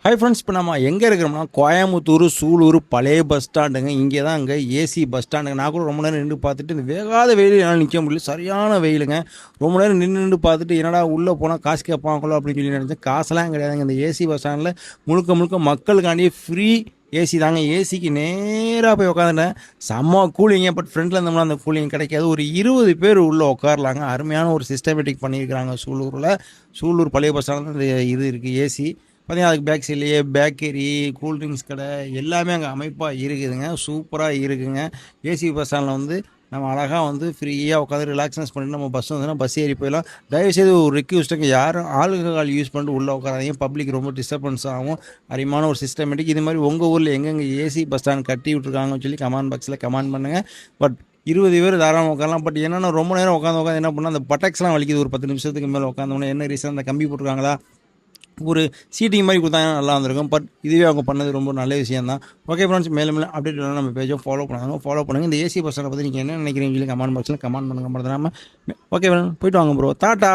Hi friends, இப்போ நம்ம எங்கே இருக்கிறோம்னா கோயம்புத்தூர் சூலூர் பழைய பஸ் ஸ்டாண்டுங்க. இங்கே தான் அங்கே ஏசி பஸ் ஸ்டாண்டுங்க. நான் கூட ரொம்ப நேரம் நின்று பார்த்துட்டு இந்த வேகாத வெயில் என்னால் நிற்க முடியல, சரியான வெயிலுங்க. ரொம்ப நேரம் நின்று பார்த்துட்டு என்னடா உள்ளே போனால் காசு கேட்பாங்களோ அப்படின்னு சொல்லி நினச்சேன். காசெல்லாம் கிடையாதுங்க. இந்த ஏசி பஸ் ஸ்டாண்டில் முழுக்க முழுக்க மக்களுக்காண்டியே ஃப்ரீ ஏசி தாங்க. ஏசிக்கு நேராக போய் உட்காந்துட்டேன். செம்ம கூலிங்க. பட் ஃப்ரெண்டில் இருந்தோம்னா அந்த கூலிங் கிடைக்காது. ஒரு 20 பேர் உள்ளே உட்காரலாங்க. அருமையான ஒரு சிஸ்டமேட்டிக் பண்ணியிருக்கிறாங்க சூலூரில். சூலூர் பழைய பஸ் ஸ்டாண்டில் இந்த இது இருக்குது ஏசி. பார்த்தீங்கன்னா அதுக்கு பேக் சைட்லேயே பேக்கரி, கூல்ட்ரிங்க்ஸ் கடை எல்லாமே அங்கே அமைப்பாக இருக்குதுங்க. சூப்பராக இருக்குங்க. ஏசி பஸ் ஸ்டாண்டில் வந்து நம்ம அழகாக வந்து ஃப்ரீயாக உட்காந்து ரிலாக்ஸன்ஸ் பண்ணிட்டு நம்ம பஸ் வந்துன்னா பஸ் ஏறி போயிடலாம். தயவுசெய்து ஒரு ரிக்வெஸ்ட்டுங்க, யாரும் ஆல்கஹால் யூஸ் பண்ணிட்டு உள்ளே உட்காராதீங்க. பப்ளிக் ரொம்ப டிஸ்டர்பன்ஸ் ஆகும். அருமையான ஒரு சிஸ்டமேட்டிக். இது மாதிரி உங்கள் ஊரில் எங்கெங்கே ஏசி பஸ் ஸ்டாண்ட் கட்டி விட்ருக்காங்கன்னு சொல்லி கமெண்ட் பாக்ஸில் கமெண்ட் பண்ணுங்கள். பட் 20 பேர் தாராளமாக உட்காரலாம். பட் என்னென்னா ரொம்ப நேரம் உட்காந்து என்ன பண்ணால் அந்த பட்டக்ஸ்லாம் வலிக்குது. ஒரு 10 நிமிஷத்துக்கு மேலே உட்காந்தோன்னே என்ன ரீசன், அந்த கம்பி போட்டிருக்காங்களா, ஒரு சீட்டிங் மாதிரி கொடுத்தாங்கன்னா நல்லா இருந்திருக்கும். பட் இதுவே அவங்க பண்ணது ரொம்ப நல்ல விஷயம் தான். ஓகே ஃப்ரெண்ட்ஸ், மேலும் மேலும் அப்டேட் வேணும் நம்ம பேஜை ஃபாலோ பண்ணுங்கள். இந்த ஏசி பஸ் ஸ்டாண்டை பற்றி நீங்கள் என்ன நினைக்கிறீங்க கமெண்ட் பாக்ஸில் கமெண்ட் பண்ணுங்கள். மறந்துடாமல். ஓகே ஃப்ரெண்ட், போயிட்டு வாங்க ப்ரோ. டாட்டா.